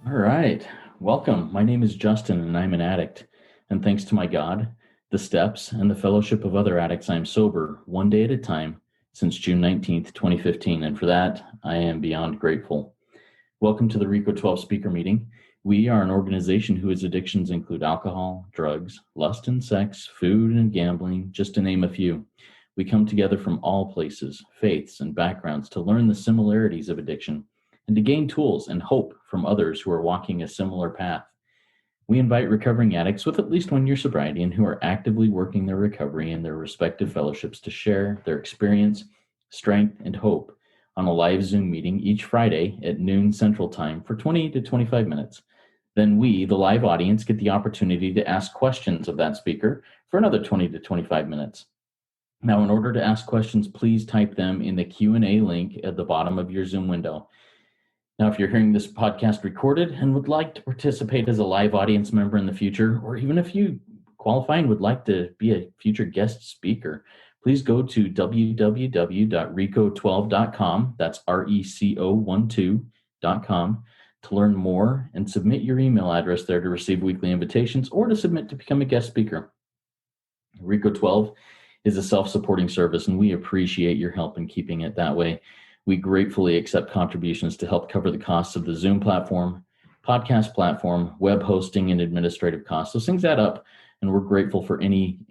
All right. Welcome. My name is Justin, and I'm an addict. And thanks to my God, the steps, and the fellowship of other addicts, I'm sober one day at a time since June 19th, 2015. And for that, I am beyond grateful. Welcome to the RICO 12 speaker meeting. We are an organization whose addictions include alcohol, drugs, lust and sex, food and gambling, just to name a few. We come together from all places, faiths, and backgrounds to learn the similarities of addiction and to gain tools and hope from others who are walking a similar path. We invite recovering addicts with at least 1 year sobriety and who are actively working their recovery in their respective fellowships to share their experience, strength, and hope on a live Zoom meeting each Friday at noon Central Time for 20 to 25 minutes. Then we, the live audience, get the opportunity to ask questions of that speaker for another 20 to 25 minutes. Now, in order to ask questions, please type them in the Q&A link at the bottom of your Zoom window. Now, if you're hearing this podcast recorded and would like to participate as a live audience member in the future, or even if you qualify and would like to be a future guest speaker, please go to www.rico12.com, that's RECO12.com, to learn more and submit your email address there to receive weekly invitations or to submit to become a guest speaker. RICO 12 is a self-supporting service, and we appreciate your help in keeping it that way. We gratefully accept contributions to help cover the costs of the Zoom platform, podcast platform, web hosting, and administrative costs. Those things add up, and we're grateful for any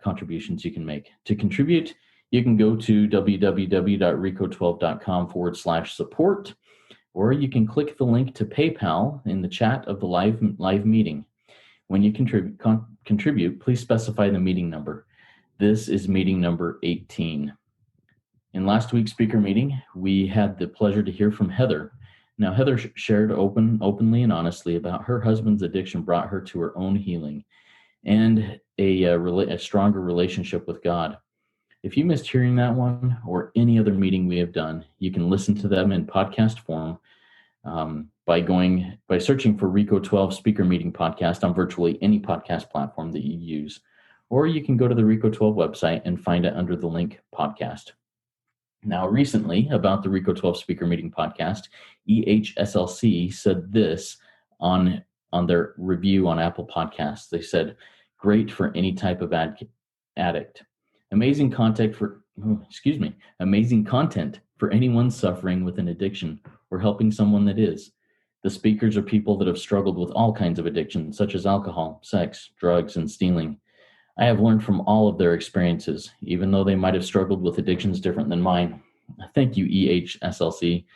contributions you can make. To contribute, you can go to www.rico12.com/support, or you can click the link to PayPal in the chat of the live meeting. When you contribute, please specify the meeting number. This is meeting number 18. In last week's speaker meeting, we had the pleasure to hear from Heather. Now, Heather shared openly and honestly about her husband's addiction brought her to her own healing and a stronger relationship with God. If you missed hearing that one or any other meeting we have done, you can listen to them in podcast form by searching for RICO 12 Speaker Meeting Podcast on virtually any podcast platform that you use. Or you can go to the RICO 12 website and find it under the link podcast. Now, recently, about the RICO 12 Speaker Meeting Podcast, EHSLC said this on their review on Apple Podcasts. They said, "Great for any type of addict. Amazing content for anyone suffering with an addiction or helping someone that is. The speakers are people that have struggled with all kinds of addictions, such as alcohol, sex, drugs, and stealing. I have learned from all of their experiences, even though they might have struggled with addictions different than mine. Thank you, EHSLC.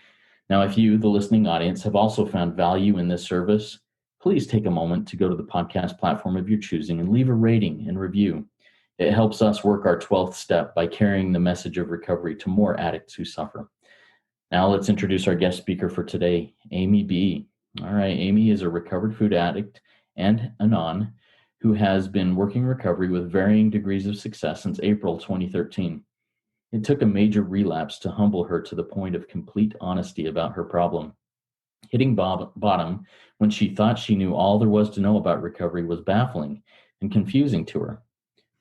Now, if you, the listening audience, have also found value in this service, please take a moment to go to the podcast platform of your choosing and leave a rating and review. It helps us work our 12th step by carrying the message of recovery to more addicts who suffer." Now, let's introduce our guest speaker for today, Amy B. All right, Amy is a recovered food addict and anon who has been working recovery with varying degrees of success since April 2013. It took a major relapse to humble her to the point of complete honesty about her problem. Hitting bottom when she thought she knew all there was to know about recovery was baffling and confusing to her.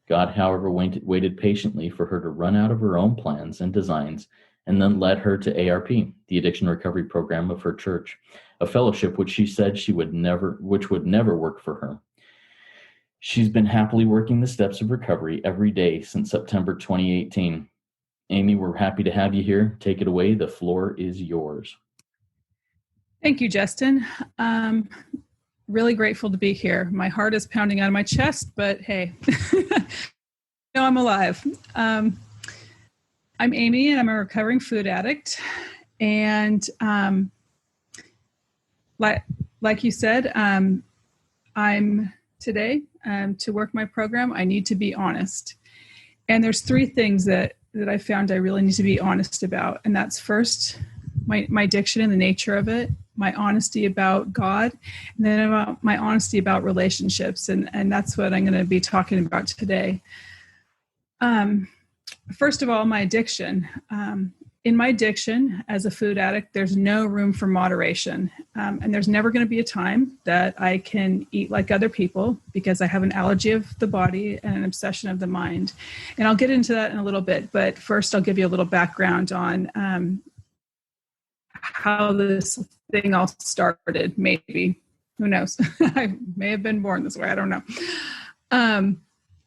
God, however, waited patiently for her to run out of her own plans and designs and then led her to ARP, the addiction recovery program of her church, a fellowship which she said would never work for her. She's been happily working the steps of recovery every day since September 2018. Amy, we're happy to have you here. Take it away. The floor is yours. Thank you, Justin. Really grateful to be here. My heart is pounding out of my chest, but hey, I'm alive. I'm Amy, and I'm a recovering food addict. And like you said, I'm today, to work my program, I need to be honest. And there's three things that I found I really need to be honest about. And that's first, my addiction and the nature of it, my honesty about God, and then about my honesty about relationships. And that's what I'm going to be talking about today. First of all, my addiction. In my addiction as a food addict, there's no room for moderation. And there's never going to be a time that I can eat like other people because I have an allergy of the body and an obsession of the mind. And I'll get into that in a little bit. But first, I'll give you a little background on how this thing all started, maybe. Who knows? I may have been born this way. I don't know.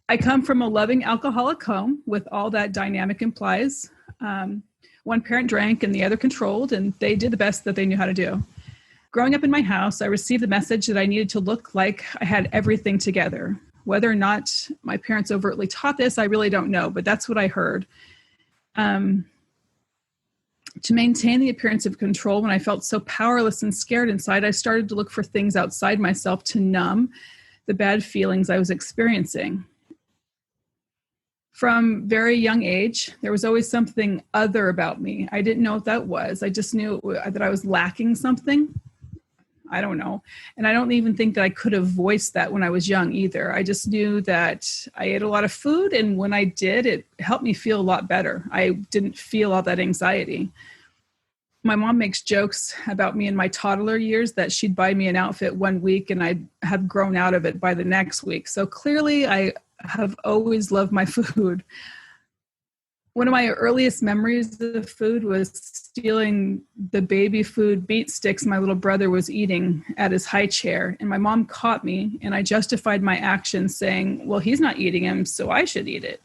I come from a loving alcoholic home with all that dynamic implies. One parent drank and the other controlled, and they did the best that they knew how to do. Growing up in my house, I received the message that I needed to look like I had everything together. Whether or not my parents overtly taught this, I really don't know, but that's what I heard. To maintain the appearance of control when I felt so powerless and scared inside, I started to look for things outside myself to numb the bad feelings I was experiencing. From very young age, there was always something other about me. I didn't know what that was. I just knew that I was lacking something. I don't know. And I don't even think that I could have voiced that when I was young either. I just knew that I ate a lot of food, and when I did, it helped me feel a lot better. I didn't feel all that anxiety. My mom makes jokes about me in my toddler years that she'd buy me an outfit one week and I'd have grown out of it by the next week. So clearly I have always loved my food. One of my earliest memories of food was stealing the baby food beet sticks my little brother was eating at his high chair. And my mom caught me, and I justified my actions saying, well, he's not eating them, so I should eat it.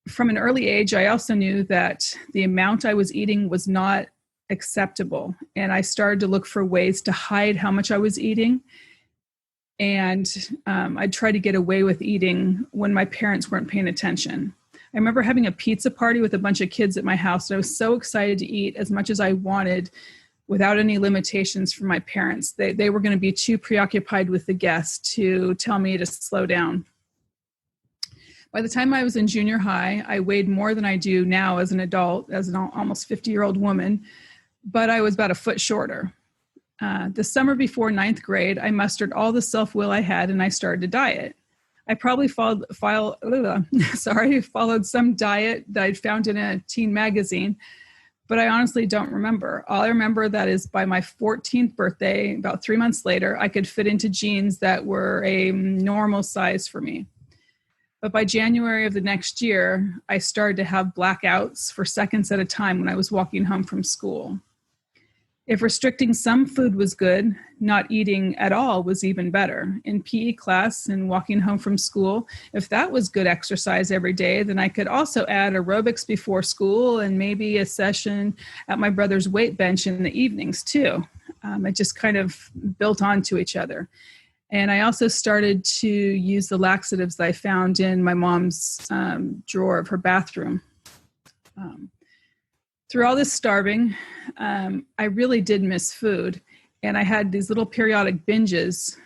From an early age, I also knew that the amount I was eating was not acceptable. And I started to look for ways to hide how much I was eating. And I'd try to get away with eating when my parents weren't paying attention. I remember having a pizza party with a bunch of kids at my house, and I was so excited to eat as much as I wanted without any limitations from my parents. They were going to be too preoccupied with the guests to tell me to slow down. By the time I was in junior high, I weighed more than I do now as an adult, as an almost 50-year-old woman, but I was about a foot shorter. The summer before ninth grade, I mustered all the self-will I had, and I started to diet. I probably followed some diet that I'd found in a teen magazine, but I honestly don't remember. All I remember that is by my 14th birthday, about 3 months later, I could fit into jeans that were a normal size for me. But by January of the next year, I started to have blackouts for seconds at a time when I was walking home from school. If restricting some food was good, not eating at all was even better. In PE class and walking home from school, if that was good exercise every day, then I could also add aerobics before school and maybe a session at my brother's weight bench in the evenings too. It just kind of built onto each other. And I also started to use the laxatives that I found in my mom's drawer of her bathroom. Through all this starving, I really did miss food. And I had these little periodic binges.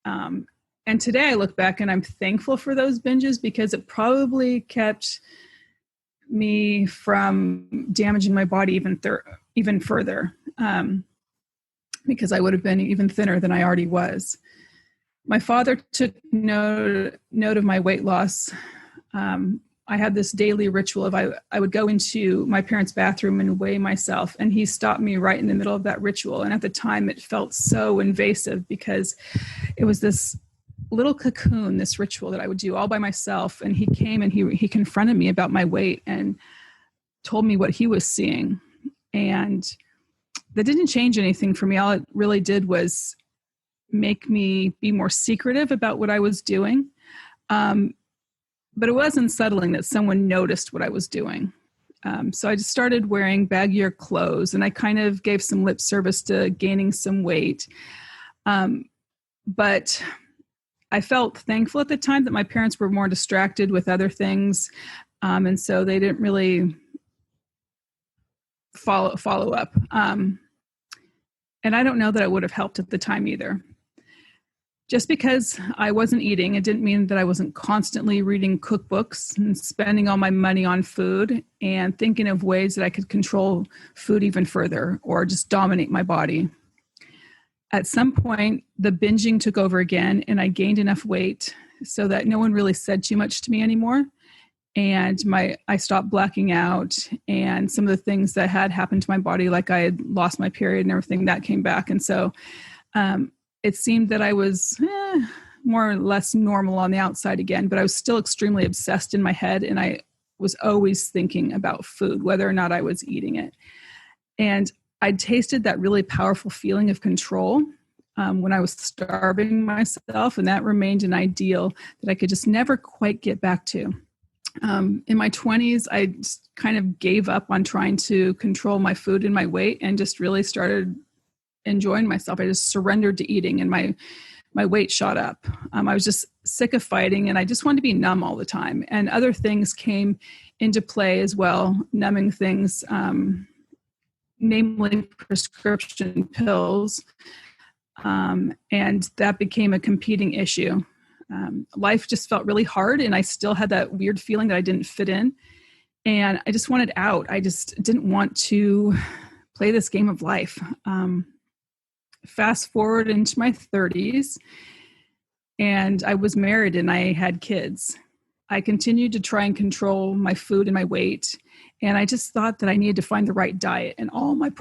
And today I look back and I'm thankful for those binges because it probably kept me from damaging my body even further, because I would have been even thinner than I already was. My father took note of my weight loss. I had this daily ritual of I would go into my parents' bathroom and weigh myself, and he stopped me right in the middle of that ritual. And at the time, it felt so invasive because it was this little cocoon, this ritual that I would do all by myself. And he came and he confronted me about my weight and told me what he was seeing. And that didn't change anything for me. All it really did was make me be more secretive about what I was doing. But it was unsettling that someone noticed what I was doing. So I just started wearing baggier clothes, and I kind of gave some lip service to gaining some weight. But I felt thankful at the time that my parents were more distracted with other things. And so they didn't really follow up. And I don't know that it would have helped at the time either. Just because I wasn't eating, it didn't mean that I wasn't constantly reading cookbooks and spending all my money on food and thinking of ways that I could control food even further or just dominate my body. At some point, the binging took over again, and I gained enough weight so that no one really said too much to me anymore. And I stopped blacking out, and some of the things that had happened to my body, like I had lost my period and everything, that came back. And so it seemed that I was more or less normal on the outside again, but I was still extremely obsessed in my head, and I was always thinking about food, whether or not I was eating it. And I tasted that really powerful feeling of control when I was starving myself, and that remained an ideal that I could just never quite get back to. In my 20s, I just kind of gave up on trying to control my food and my weight and just really started enjoying myself. I just surrendered to eating, and my weight shot up. I was just sick of fighting, and I just wanted to be numb all the time. And other things came into play as well, numbing things, namely prescription pills. And that became a competing issue. Life just felt really hard, and I still had that weird feeling that I didn't fit in. And I just wanted out. I just didn't want to play this game of life. Fast forward into my 30s, and I was married and I had kids. I continued to try and control my food and my weight. And I just thought that I needed to find the right diet, and all my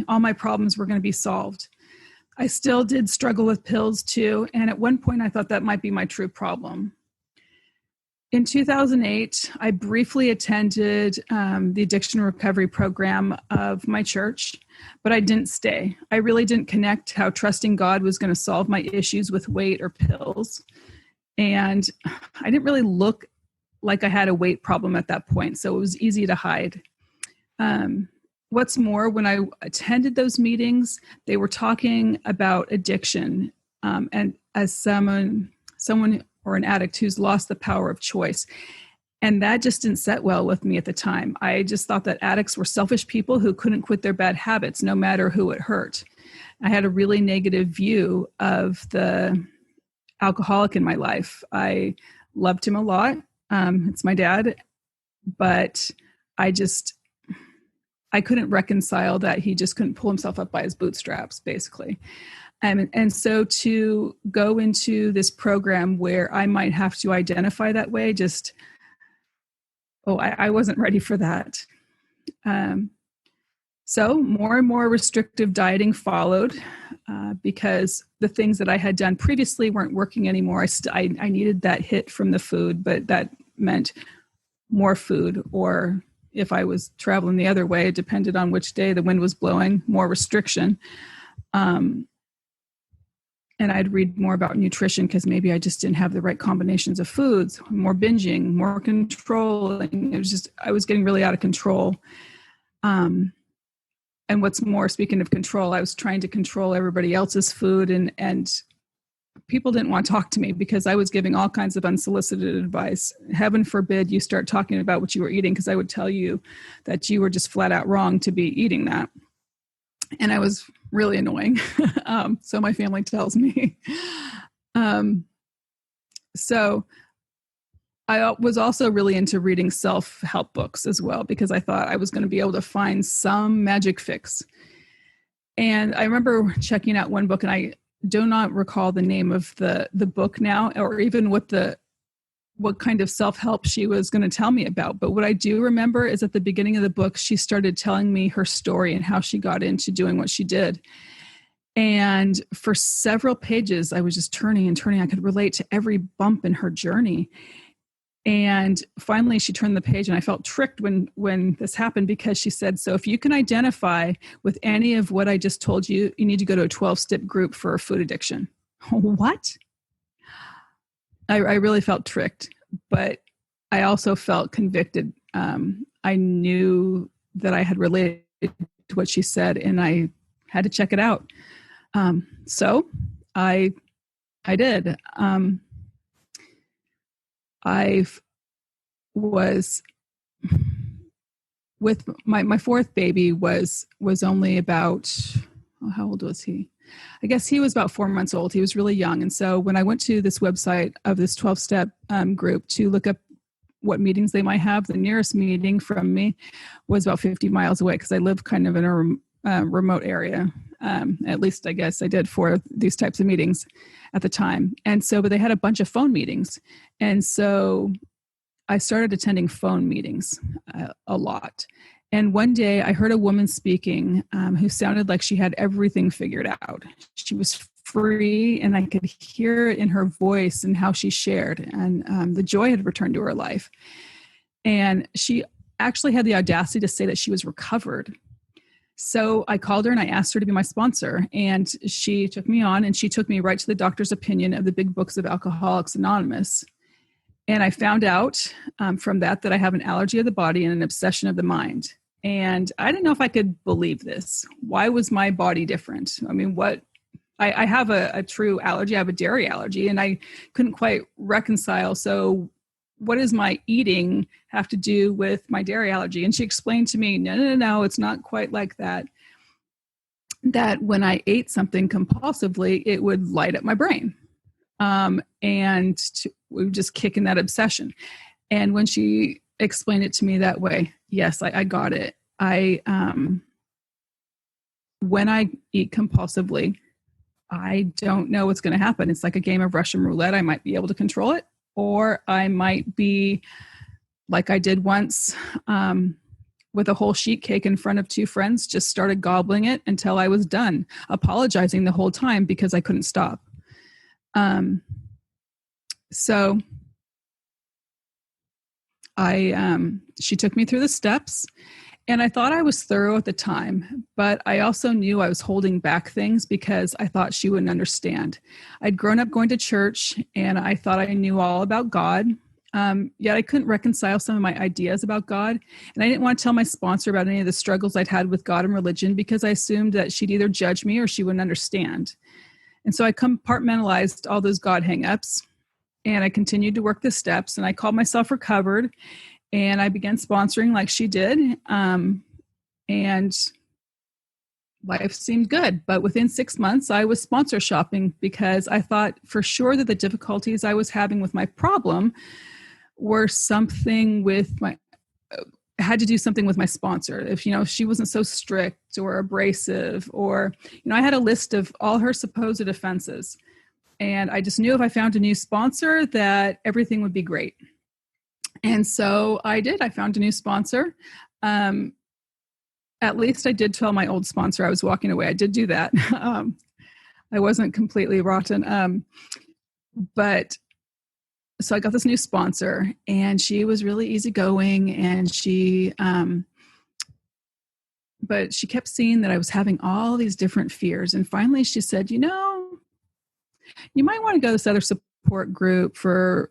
all my problems were going to be solved. I still did struggle with pills too. And at one point I thought that might be my true problem. In 2008, I briefly attended the addiction recovery program of my church, but I didn't stay. I really didn't connect how trusting God was going to solve my issues with weight or pills. And I didn't really look like I had a weight problem at that point, so it was easy to hide. What's more, when I attended those meetings, they were talking about addiction, and as someone or an addict who's lost the power of choice. And that just didn't set well with me at the time. I just thought that addicts were selfish people who couldn't quit their bad habits, no matter who it hurt. I had a really negative view of the alcoholic in my life. I loved him a lot. It's my dad, but I couldn't reconcile that he just couldn't pull himself up by his bootstraps, basically. And so to go into this program where I might have to identify that way, I wasn't ready for that. So more and more restrictive dieting followed because the things that I had done previously weren't working anymore. I needed that hit from the food, but that meant more food, or if I was traveling the other way, it depended on which day the wind was blowing, more restriction. And I'd read more about nutrition because maybe I just didn't have the right combinations of foods, more binging, more controlling. It was just, I was getting really out of control. And what's more, speaking of control, I was trying to control everybody else's food, and people didn't want to talk to me because I was giving all kinds of unsolicited advice. Heaven forbid you start talking about what you were eating, because I would tell you that you were just flat out wrong to be eating that. And I was really annoying. So my family tells me. So I was also really into reading self-help books as well, because I thought I was going to be able to find some magic fix. And I remember checking out one book, and I do not recall the name of the book now, or even what kind of self-help she was going to tell me about. But what I do remember is at the beginning of the book, she started telling me her story and how she got into doing what she did. And for several pages, I was just turning and turning. I could relate to every bump in her journey. And finally, she turned the page, and I felt tricked when this happened, because she said, so if you can identify with any of what I just told you, you need to go to a 12-step group for food addiction. What? I really felt tricked, but I also felt convicted. I knew that I had related to what she said, and I had to check it out. So I did. I was with my fourth baby was only about, how old was he? I guess he was about 4 months old. He was really young. And so when I went to this website of this 12-step group to look up what meetings they might have, the nearest meeting from me was about 50 miles away, because I live kind of in a remote area. At least I guess I did for these types of meetings at the time. And so, but they had a bunch of phone meetings. And so I started attending phone meetings a lot. And one day I heard a woman speaking who sounded like she had everything figured out. She was free, and I could hear it in her voice and how she shared. And the joy had returned to her life. And she actually had the audacity to say that she was recovered. So I called her and I asked her to be my sponsor, and she took me on, and she took me right to the doctor's opinion of the big books of Alcoholics Anonymous. And I found out from that I have an allergy of the body and an obsession of the mind. And I didn't know if I could believe this. Why was my body different? I mean, I have a true allergy. I have a dairy allergy, and I couldn't quite reconcile. So what does my eating have to do with my dairy allergy? And she explained to me, no, it's not quite like that. That when I ate something compulsively, it would light up my brain. We would just kick in that obsession. And when she explained it to me that way, yes, I got it. When I eat compulsively, I don't know what's going to happen. It's like a game of Russian roulette. I might be able to control it, or I might be like I did once with a whole sheet cake in front of two friends, just started gobbling it until I was done, apologizing the whole time because I couldn't stop. So she took me through the steps, and I thought I was thorough at the time, but I also knew I was holding back things because I thought she wouldn't understand. I'd grown up going to church, and I thought I knew all about God. Yet I couldn't reconcile some of my ideas about God. And I didn't want to tell my sponsor about any of the struggles I'd had with God and religion because I assumed that she'd either judge me or she wouldn't understand. And so I compartmentalized all those God hangups, and I continued to work the steps, and I called myself recovered, and I began sponsoring like she did. And life seemed good. But within 6 months, I was sponsor shopping because I thought for sure that the difficulties I was having with my problem were something with had to do something with my sponsor. If she wasn't so strict or abrasive, or I had a list of all her supposed offenses, and I just knew if I found a new sponsor that everything would be great. And so I did. I found a new sponsor. At least I did tell my old sponsor I was walking away. I did do that. I wasn't completely rotten. But so I got this new sponsor, and she was really easygoing, and but she kept seeing that I was having all these different fears. And finally she said, you might want to go to this other support group for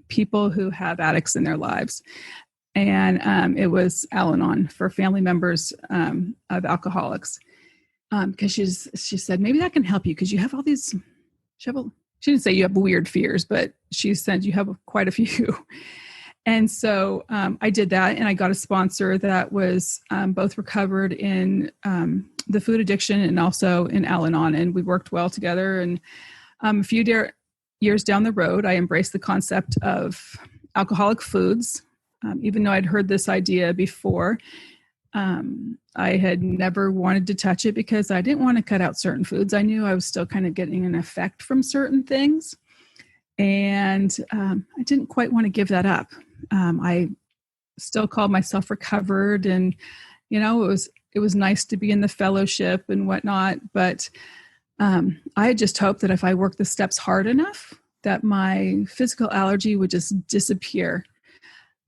people who have addicts in their lives. And it was Al-Anon for family members of alcoholics. Because she said, maybe that can help you because you have all these, she didn't say you have weird fears, but she said you have quite a few. And so I did that, and I got a sponsor that was both recovered in the food addiction and also in Al-Anon, and we worked well together. And a few years down the road, I embraced the concept of alcoholic foods, even though I'd heard this idea before. I had never wanted to touch it because I didn't want to cut out certain foods. I knew I was still kind of getting an effect from certain things. And I didn't quite want to give that up. I still called myself recovered, and, it was nice to be in the fellowship and whatnot. But I had just hoped that if I worked the steps hard enough, that my physical allergy would just disappear.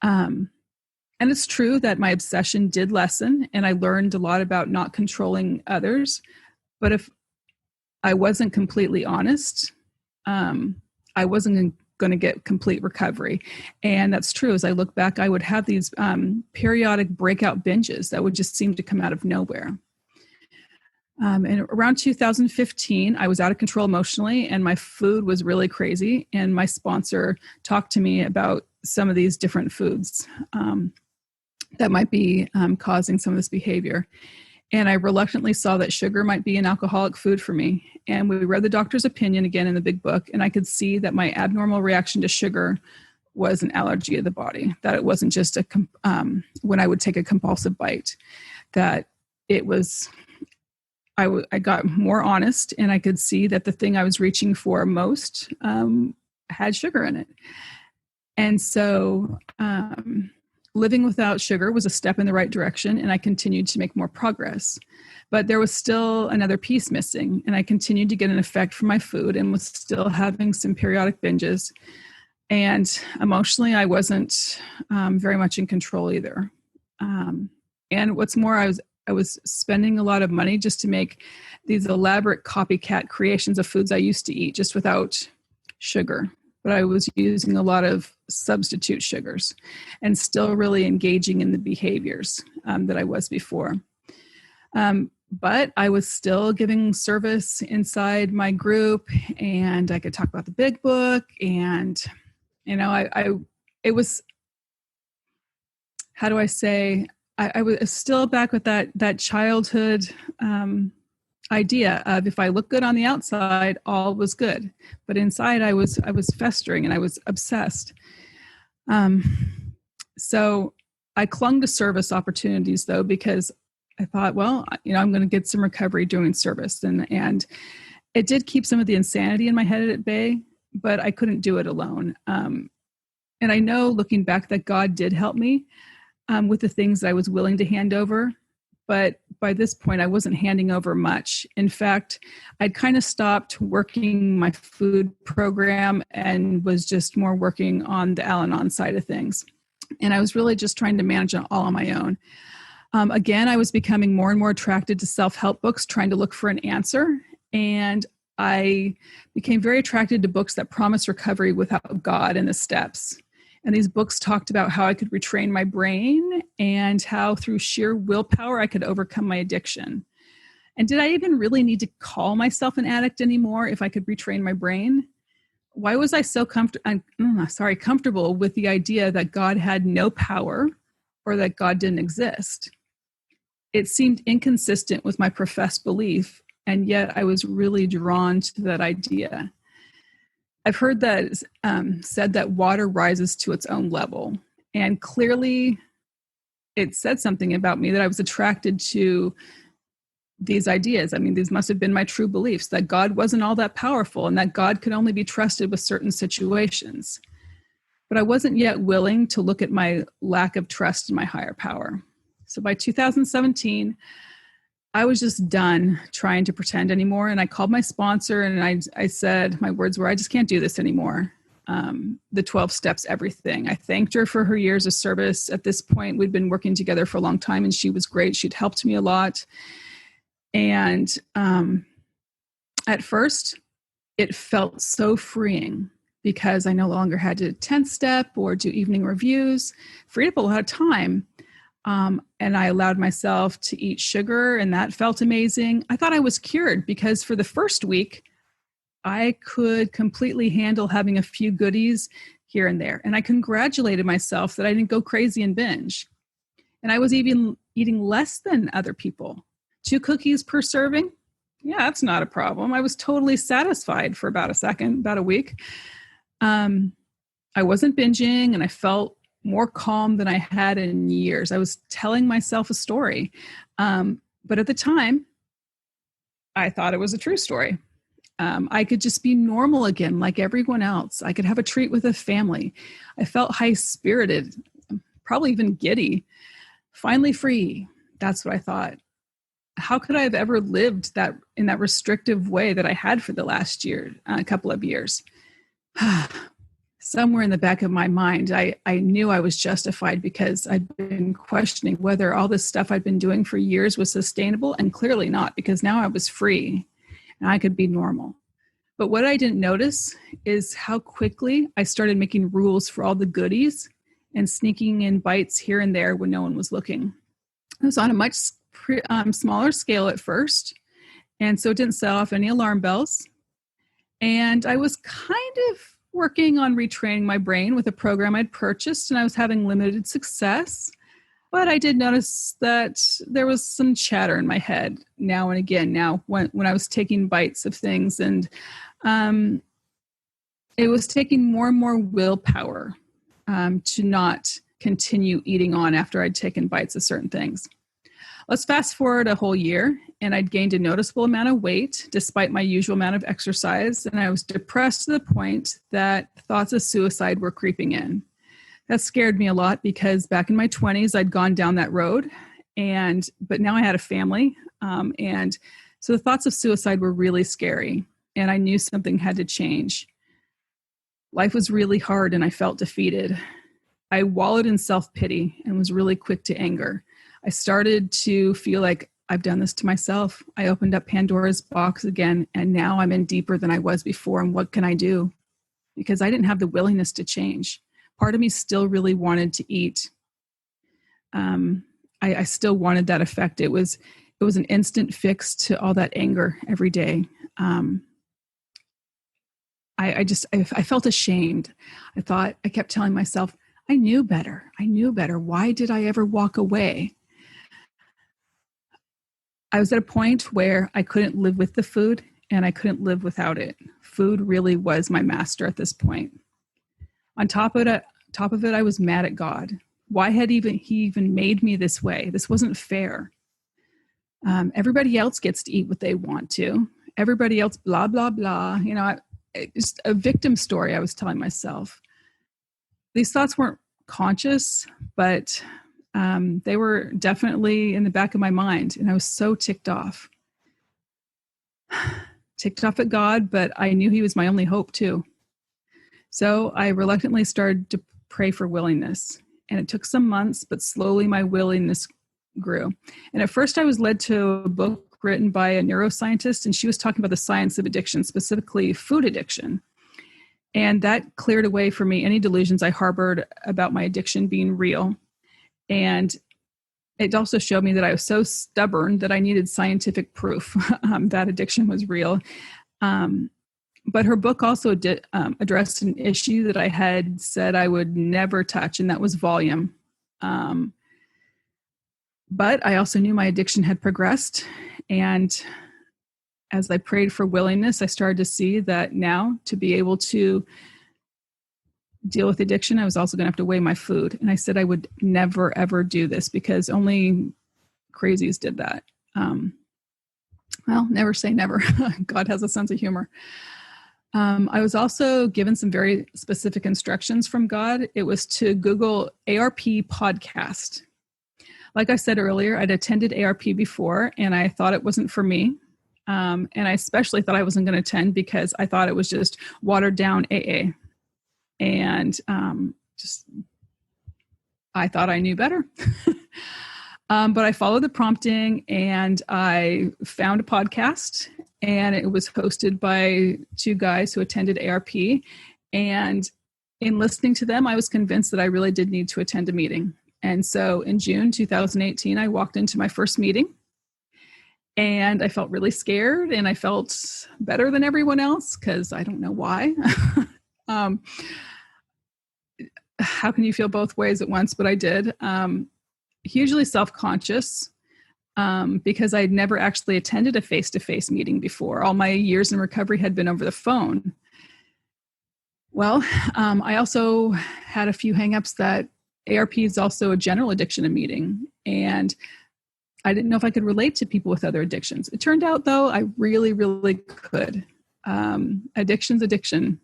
And it's true that my obsession did lessen, and I learned a lot about not controlling others. But if I wasn't completely honest, I wasn't going to get complete recovery. And that's true. As I look back, I would have these periodic breakout binges that would just seem to come out of nowhere. And around 2015, I was out of control emotionally, and my food was really crazy. And my sponsor talked to me about some of these different foods that might be causing some of this behavior. And I reluctantly saw that sugar might be an alcoholic food for me. And we read the doctor's opinion again in the big book, and I could see that my abnormal reaction to sugar was an allergy of the body, that it wasn't just when I would take a compulsive bite, that it was, I got more honest, and I could see that the thing I was reaching for most had sugar in it. And so living without sugar was a step in the right direction, and I continued to make more progress. But there was still another piece missing, and I continued to get an effect from my food and was still having some periodic binges. And emotionally, I wasn't very much in control either. And what's more, I I was spending a lot of money just to make these elaborate copycat creations of foods I used to eat just without sugar. But I was using a lot of substitute sugars and still really engaging in the behaviors that I was before. But I was still giving service inside my group, and I could talk about the big book. And, it was, how do I say, I was still back with that childhood idea of, if I look good on the outside, all was good. But inside I was festering and I was obsessed. So I clung to service opportunities though, because I thought, well, I'm going to get some recovery doing service. And it did keep some of the insanity in my head at bay, but I couldn't do it alone. And I know looking back that God did help me with the things that I was willing to hand over. But by this point, I wasn't handing over much. In fact, I'd kind of stopped working my food program and was just more working on the Al-Anon side of things. And I was really just trying to manage it all on my own. Again, I was becoming more and more attracted to self-help books, trying to look for an answer. And I became very attracted to books that promise recovery without God and the steps. And these books talked about how I could retrain my brain and how through sheer willpower I could overcome my addiction. And did I even really need to call myself an addict anymore if I could retrain my brain? Why was I so comfortable with the idea that God had no power or that God didn't exist? It seemed inconsistent with my professed belief, and yet I was really drawn to that idea. I've heard that said that water rises to its own level. And clearly it said something about me that I was attracted to these ideas. I mean, these must have been my true beliefs, that God wasn't all that powerful and that God could only be trusted with certain situations. But I wasn't yet willing to look at my lack of trust in my higher power. So by 2017, I was just done trying to pretend anymore. And I called my sponsor and I said, my words were, I just can't do this anymore. The 12 steps, everything. I thanked her for her years of service. At this point, we'd been working together for a long time and she was great. She'd helped me a lot. And at first, it felt so freeing because I no longer had to 10th step or do evening reviews, freed up a lot of time. And I allowed myself to eat sugar, and that felt amazing. I thought I was cured because for the first week, I could completely handle having a few goodies here and there. And I congratulated myself that I didn't go crazy and binge. And I was even eating less than other people. 2 cookies per serving? Yeah, that's not a problem. I was totally satisfied for about a week. I wasn't binging, and I felt more calm than I had in years. I was telling myself a story. But at the time, I thought it was a true story. I could just be normal again, like everyone else. I could have a treat with a family. I felt high-spirited, probably even giddy, finally free. That's what I thought. How could I have ever lived that in that restrictive way that I had for the last couple of years? Somewhere in the back of my mind, I knew I was justified because I'd been questioning whether all this stuff I'd been doing for years was sustainable, and clearly not, because now I was free and I could be normal. But what I didn't notice is how quickly I started making rules for all the goodies and sneaking in bites here and there when no one was looking. It was on a much smaller scale at first, and so it didn't set off any alarm bells. And I was kind of working on retraining my brain with a program I'd purchased, and I was having limited success. But I did notice that there was some chatter in my head now and again, when I was taking bites of things, and it was taking more and more willpower to not continue eating on after I'd taken bites of certain things. Let's fast forward a whole year, and I'd gained a noticeable amount of weight despite my usual amount of exercise, and I was depressed to the point that thoughts of suicide were creeping in. That scared me a lot because back in my 20s, I'd gone down that road, but now I had a family, and so the thoughts of suicide were really scary, and I knew something had to change. Life was really hard, and I felt defeated. I wallowed in self-pity and was really quick to anger. I started to feel like I've done this to myself. I opened up Pandora's box again, and now I'm in deeper than I was before. And what can I do? Because I didn't have the willingness to change. Part of me still really wanted to eat. I still wanted that effect. It was an instant fix to all that anger every day. I felt ashamed. I kept telling myself, I knew better. Why did I ever walk away? I was at a point where I couldn't live with the food and I couldn't live without it. Food really was my master at this point. On top of it, I was mad at God. Why had he even made me this way? This wasn't fair. Everybody else gets to eat what they want to. Everybody else, blah, blah, blah. It's a victim story I was telling myself. These thoughts weren't conscious, but they were definitely in the back of my mind. And I was so ticked off. Ticked off at God, but I knew he was my only hope too. So I reluctantly started to pray for willingness. And it took some months, but slowly my willingness grew. And at first I was led to a book written by a neuroscientist, and she was talking about the science of addiction, specifically food addiction. And that cleared away for me any delusions I harbored about my addiction being real. And it also showed me that I was so stubborn that I needed scientific proof that addiction was real. But her book also addressed an issue that I had said I would never touch, and that was volume. But I also knew my addiction had progressed. And as I prayed for willingness, I started to see that now to be able to deal with addiction, I was also going to have to weigh my food. And I said I would never, ever do this because only crazies did that. Well, never say never. God has a sense of humor. I was also given some very specific instructions from God. It was to Google ARP podcast. Like I said earlier, I'd attended ARP before, and I thought it wasn't for me. And I especially thought I wasn't going to attend because I thought it was just watered down AA. And I thought I knew better. But I followed the prompting, and I found a podcast, and it was hosted by two guys who attended ARP. And in listening to them, I was convinced that I really did need to attend a meeting. And so in June 2018, I walked into my first meeting, and I felt really scared, and I felt better than everyone else because I don't know why. How can you feel both ways at once? But I did. Hugely self-conscious because I'd never actually attended a face-to-face meeting before. All my years in recovery had been over the phone. Well, I also had a few hangups that ARP is also a general addiction meeting, and I didn't know if I could relate to people with other addictions. It turned out, though, I really, really could. Addiction's addiction.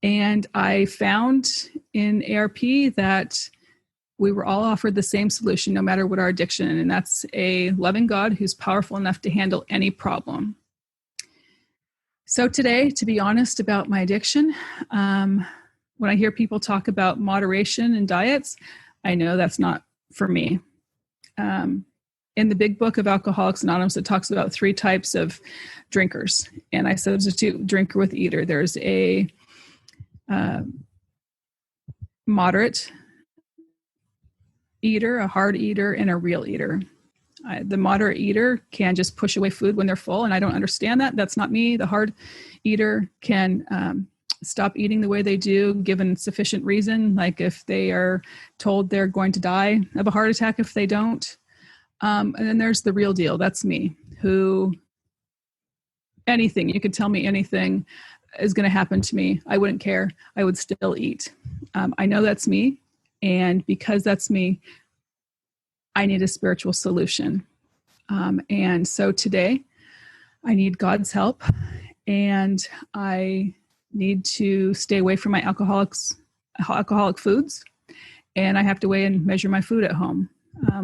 And I found in ARP that we were all offered the same solution, no matter what our addiction, and that's a loving God who's powerful enough to handle any problem. So today, to be honest about my addiction, when I hear people talk about moderation and diets, I know that's not for me. In the big book of Alcoholics Anonymous, it talks about 3 types of drinkers, and I substitute drinker with eater. There's a moderate eater, a hard eater, and a real eater. The moderate eater can just push away food when they're full, and I don't understand that. That's not me. The hard eater can stop eating the way they do, given sufficient reason, like if they are told they're going to die of a heart attack if they don't. And then there's the real deal. That's me, who anything, you could tell me anything is going to happen to me. I wouldn't care. I would still eat. I know that's me. And because that's me, I need a spiritual solution. And so today I need God's help, and I need to stay away from my alcoholic foods, and I have to weigh and measure my food at home.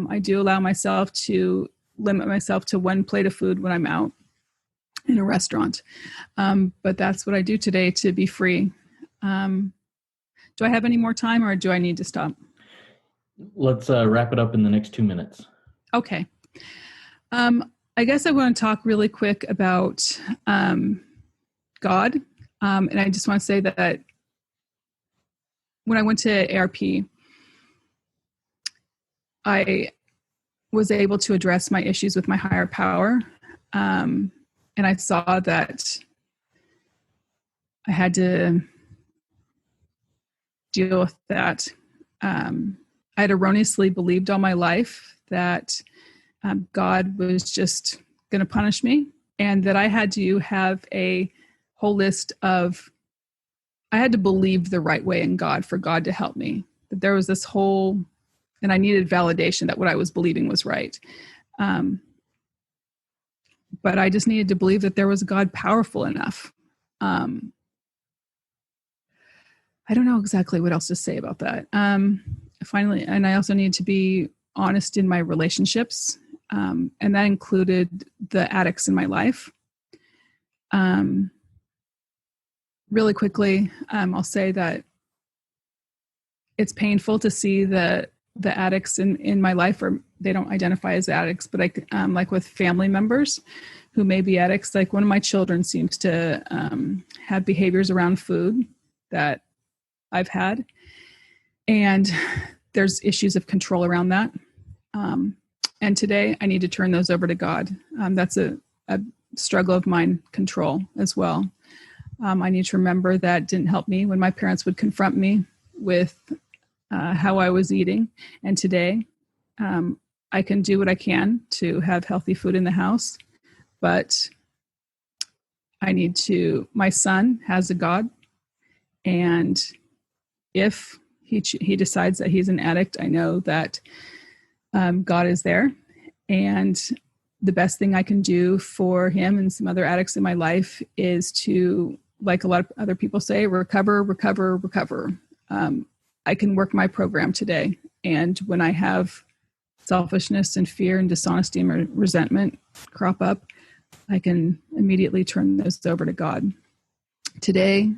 I do allow myself to limit myself to 1 plate of food when I'm out in a restaurant. But that's what I do today to be free. Do I have any more time, or do I need to stop? Let's wrap it up in the next 2 minutes. Okay. I guess I want to talk really quick about God. And I just want to say that when I went to ARP, I was able to address my issues with my higher power. And I saw that I had to deal with that. I had erroneously believed all my life that God was just going to punish me, and that I had to have a whole list of, I had to believe the right way in God for God to help me. That there was this whole, and I needed validation that what I was believing was right. But I just needed to believe that there was a God powerful enough. I don't know exactly what else to say about that. Finally, and I also needed to be honest in my relationships. And that included the addicts in my life. Really quickly, I'll say that it's painful to see the addicts in my life, or they don't identify as addicts, but like with family members who may be addicts. Like one of my children seems to have behaviors around food that I've had, and there's issues of control around that. And today I need to turn those over to God. That's a struggle of mine, control as well. I need to remember that didn't help me when my parents would confront me with how I was eating. And today I can do what I can to have healthy food in the house, but I need to, my son has a God, and if he decides that he's an addict, I know that God is there. And the best thing I can do for him and some other addicts in my life is to, like a lot of other people say, recover, recover, recover. I can work my program today. And when I have selfishness and fear and dishonesty and resentment crop up, I can immediately turn those over to God. Today,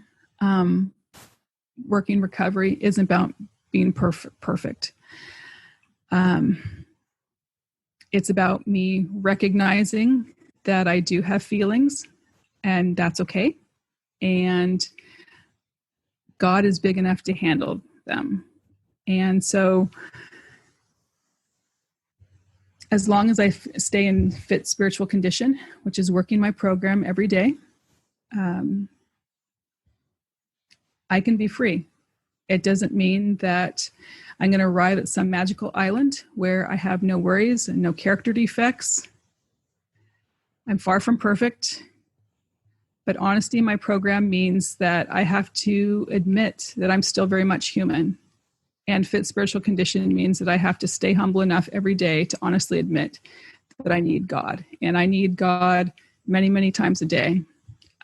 working recovery isn't about being perfect. It's about me recognizing that I do have feelings, and that's okay. And God is big enough to handle them. And so as long as I stay in fit spiritual condition, which is working my program every day, I can be free. It doesn't mean that I'm going to arrive at some magical island where I have no worries and no character defects. I'm far from perfect, but honesty in my program means that I have to admit that I'm still very much human. And fit spiritual condition means that I have to stay humble enough every day to honestly admit that I need God. And I need God many, many times a day.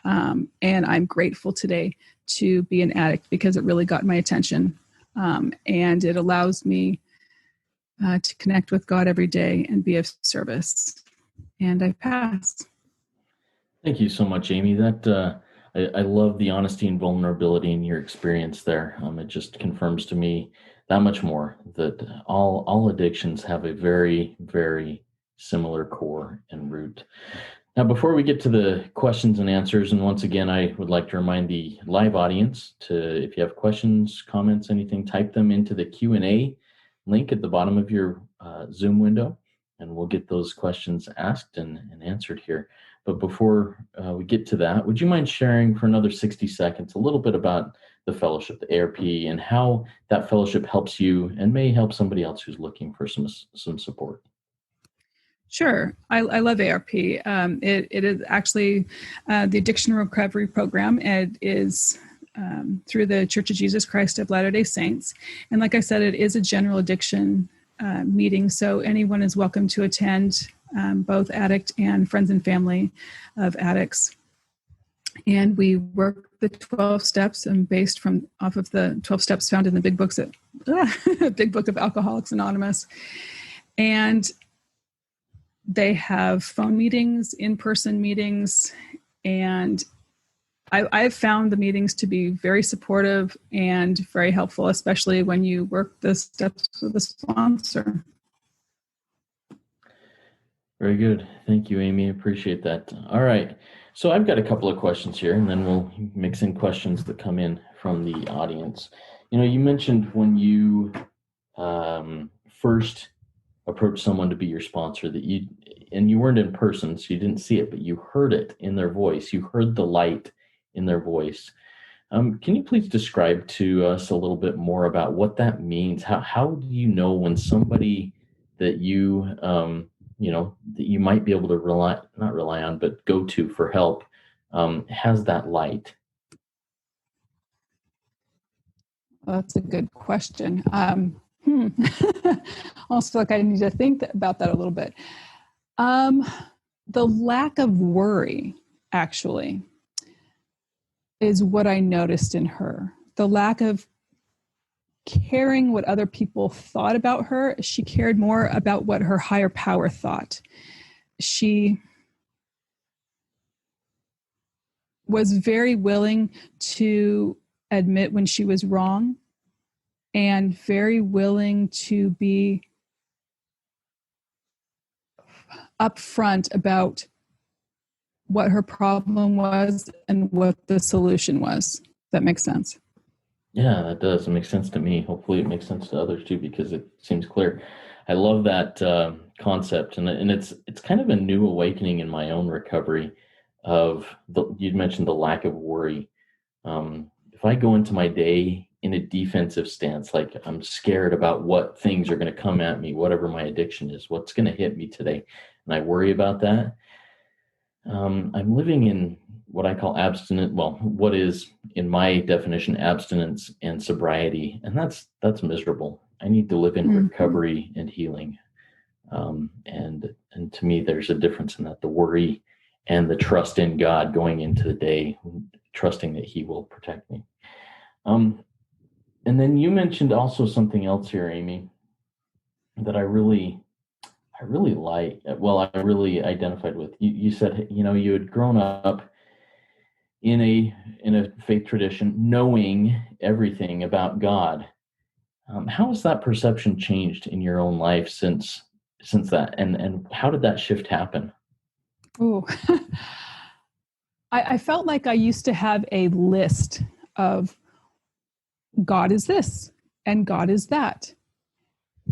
And I'm grateful today to be an addict because it really got my attention. And it allows me to connect with God every day and be of service. And I pass. Thank you so much, Amy. That I love the honesty and vulnerability in your experience there. It just confirms to me that much more that all addictions have a very, very similar core and root. Now, before we get to the questions and answers, and once again, I would like to remind the live audience to, if you have questions, comments, anything, type them into the Q&A link at the bottom of your Zoom window, and we'll get those questions asked and answered here. But before we get to that, would you mind sharing for another 60 seconds a little bit about the fellowship, the ARP, and how that fellowship helps you and may help somebody else who's looking for some support? Sure. I love ARP. It is actually the Addiction Recovery Program. It is through the Church of Jesus Christ of Latter-day Saints. And like I said, it is a general addiction meeting, so anyone is welcome to attend, both addict and friends and family of addicts. And we work the 12 steps and based off of the 12 steps found in the big book of Alcoholics Anonymous. And they have phone meetings, in-person meetings, and I've found the meetings to be very supportive and very helpful, especially when you work the steps with the sponsor. Very good. Thank you, Amy. Appreciate that. All right. So I've got a couple of questions here, and then we'll mix in questions that come in from the audience. You mentioned when you first approached someone to be your sponsor that you weren't in person, so you didn't see it, but you heard it in their voice. You heard the light in their voice. Can you please describe to us a little bit more about what that means? How do you know when somebody that that you might be able to not rely on, but go to for help, has that light? Well, that's a good question. Also, like I need to think about that a little bit. The lack of worry, actually, is what I noticed in her. The lack of caring what other people thought about her. She cared more about what her higher power thought. She was very willing to admit when she was wrong and very willing to be upfront about what her problem was and what the solution was. That makes sense. Yeah, that does. It makes sense to me. Hopefully it makes sense to others too, because it seems clear. I love that concept. And it's kind of a new awakening in my own recovery you'd mentioned the lack of worry. If I go into my day in a defensive stance, like I'm scared about what things are going to come at me, whatever my addiction is, what's going to hit me today, and I worry about that, I'm living in what I call what is, in my definition, abstinence and sobriety, and that's miserable. I need to live in recovery and healing, and to me, there's a difference in that: the worry and the trust in God going into the day, trusting that He will protect me. And then you mentioned also something else here, Amy, that I really like. Well, I really identified with. You said, you had grown up in a faith tradition, knowing everything about God. How has that perception changed in your own life since that, and how did that shift happen? Oh, I felt like I used to have a list of God is this and God is that.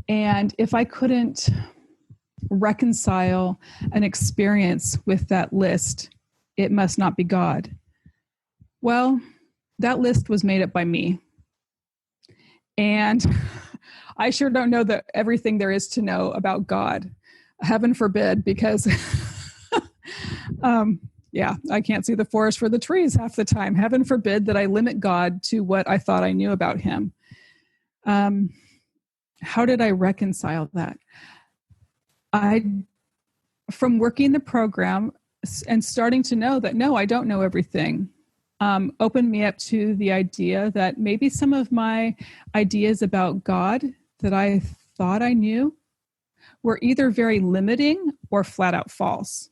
And if I couldn't reconcile an experience with that list, it must not be God. Well, that list was made up by me. And I sure don't know everything there is to know about God. Heaven forbid, because I can't see the forest for the trees half the time. Heaven forbid that I limit God to what I thought I knew about Him. How did I reconcile that? From working the program and starting to know that, no, I don't know everything, opened me up to the idea that maybe some of my ideas about God that I thought I knew were either very limiting or flat out false.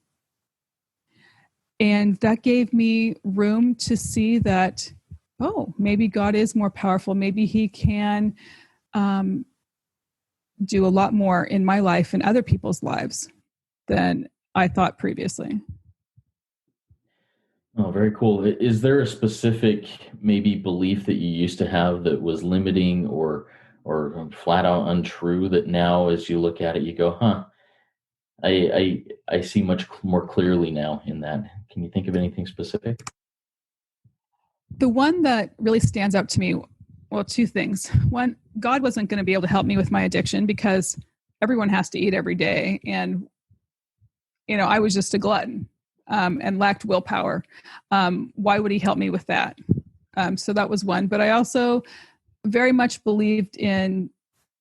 And that gave me room to see that, maybe God is more powerful. Maybe He can do a lot more in my life and other people's lives than I thought previously. Oh, very cool. Is there a specific maybe belief that you used to have that was limiting or flat out untrue that now, as you look at it, you go, I see much more clearly now in that? Can you think of anything specific? The one that really stands out to me, well, two things. One, God wasn't going to be able to help me with my addiction because everyone has to eat every day. And, I was just a glutton and lacked willpower. Why would He help me with that? So that was one. But I also very much believed in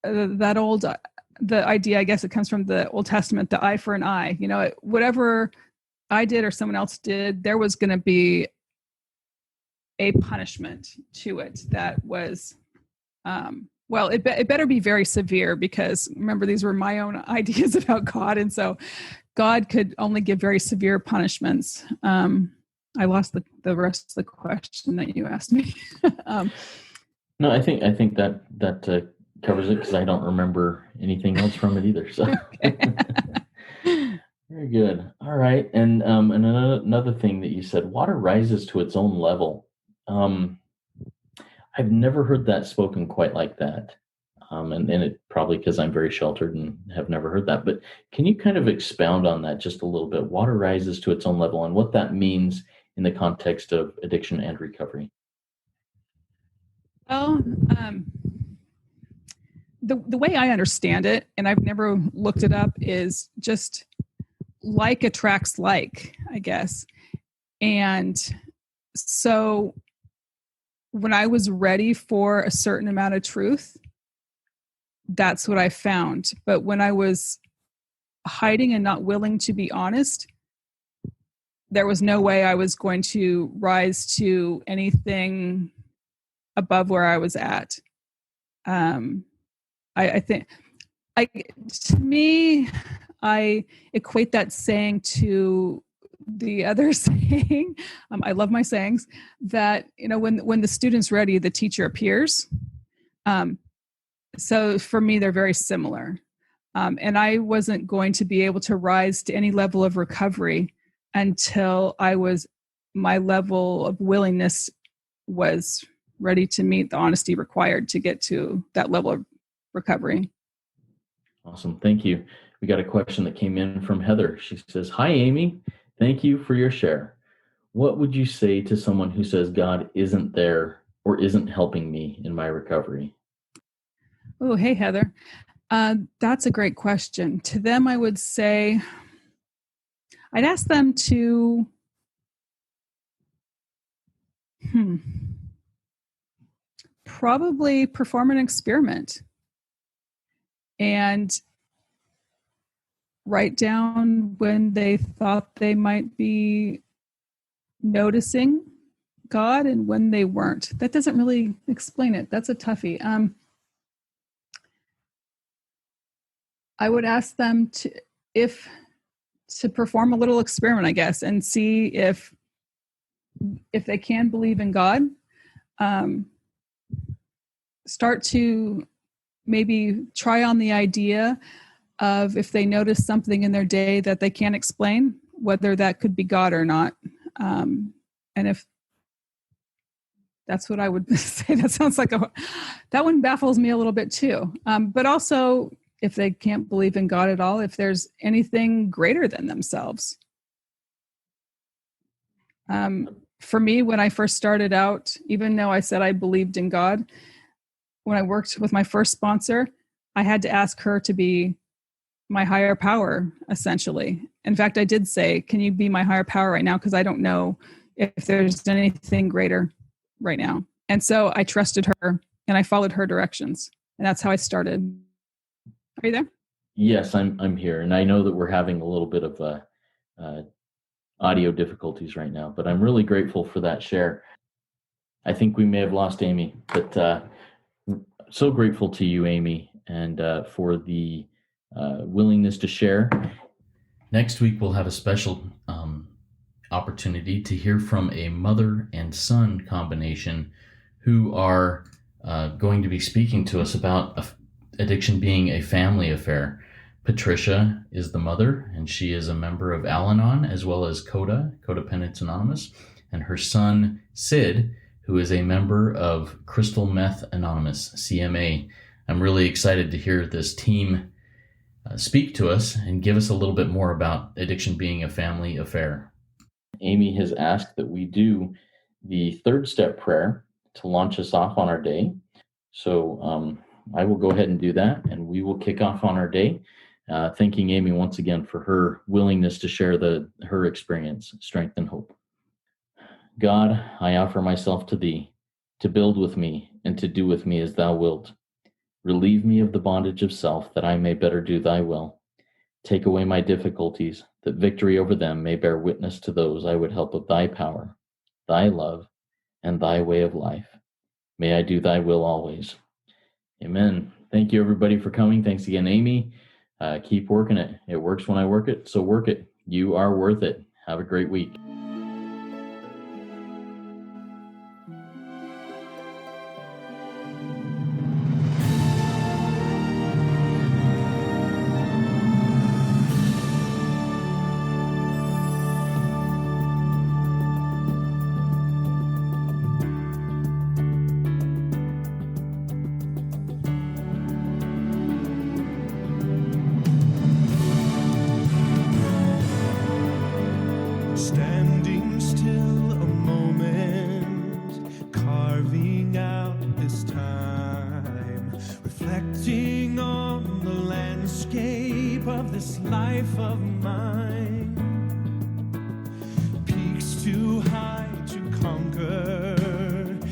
the idea, I guess it comes from the Old Testament, the eye for an eye. Whatever I did or someone else did, there was going to be a punishment to it that was, it better be very severe, because remember, these were my own ideas about God. And so God could only give very severe punishments. I lost the rest of the question that you asked me. No, I think that covers it, because I don't remember anything else from it either. So very good. All right, and another thing that you said, water rises to its own level. I've never heard that spoken quite like that. And it probably because I'm very sheltered and have never heard that. But can you kind of expound on that just a little bit? Water rises to its own level, and what that means in the context of addiction and recovery. Well, the way I understand it, and I've never looked it up, is just like attracts like, I guess. And so when I was ready for a certain amount of truth, that's what I found. But when I was hiding and not willing to be honest, there was no way I was going to rise to anything above where I was at. I think, to me, I equate that saying to the other saying. I love my sayings, that when the student's ready, the teacher appears. So for me, they're very similar. And I wasn't going to be able to rise to any level of recovery until my level of willingness was ready to meet the honesty required to get to that level of recovery. Awesome. Thank you. We got a question that came in from Heather. She says, "Hi, Amy. Thank you for your share. What would you say to someone who says God isn't there or isn't helping me in my recovery?" Oh, hey, Heather. That's a great question. To them, I would say, I'd ask them to probably perform an experiment and write down when they thought they might be noticing God and when they weren't. That doesn't really explain it. That's a toughie. I would ask them to perform a little experiment, I guess, and see if they can believe in God. Start to maybe try on the idea of, if they notice something in their day that they can't explain, whether that could be God or not. And if that's what I would say, that sounds like that one baffles me a little bit too. But also, if they can't believe in God at all, if there's anything greater than themselves. For me, when I first started out, even though I said I believed in God, when I worked with my first sponsor, I had to ask her to be my higher power, essentially. In fact, I did say, "Can you be my higher power right now? Because I don't know if there's anything greater right now." And so I trusted her and I followed her directions. And that's how I started. Are you there? Yes, I'm here, and I know that we're having a little bit of audio difficulties right now, but I'm really grateful for that share. I think we may have lost Amy, but so grateful to you, Amy, and for the willingness to share. Next week, we'll have a special opportunity to hear from a mother and son combination who are going to be speaking to us about addiction being a family affair. Patricia is the mother, and she is a member of Al-Anon as well as Codependence Anonymous, and her son, Sid, who is a member of Crystal Meth Anonymous, CMA. I'm really excited to hear this team speak to us and give us a little bit more about addiction being a family affair. Amy has asked that we do the third step prayer to launch us off on our day. So I will go ahead and do that, and we will kick off on our day. Thanking Amy once again for her willingness to share her experience, strength, and hope. God, I offer myself to thee, to build with me and to do with me as thou wilt. Relieve me of the bondage of self, that I may better do thy will. Take away my difficulties, that victory over them may bear witness to those I would help of thy power, thy love, and thy way of life. May I do thy will always. Amen. Thank you, everybody, for coming. Thanks again, Amy. Keep working it. It works when I work it, so work it. You are worth it. Have a great week. this life of mine. Peaks too high to conquer,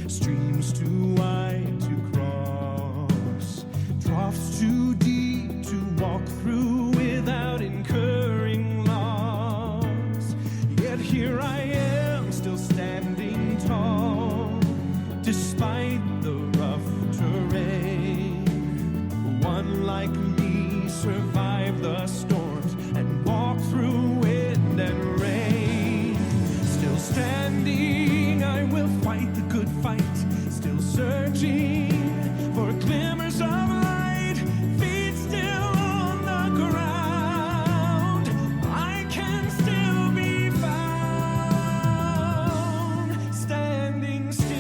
streams too wide to cross, troughs too deep to walk through without incurring loss. Yet here I am, still standing tall, despite the rough terrain. One like me survived the storms and walked through wind and rain. Still standing, I will fight the good fight. Still searching for glimmers of light. Feet still on the ground, I can still be found. Standing still.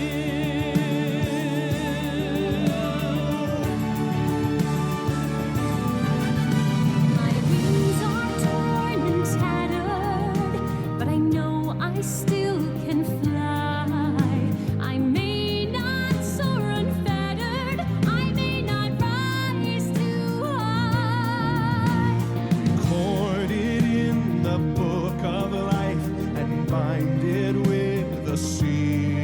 My wings are torn and tattered, but I know I still can fly. I may not soar unfettered, I may not rise too high. Recorded in the book of life and bind it with the seal.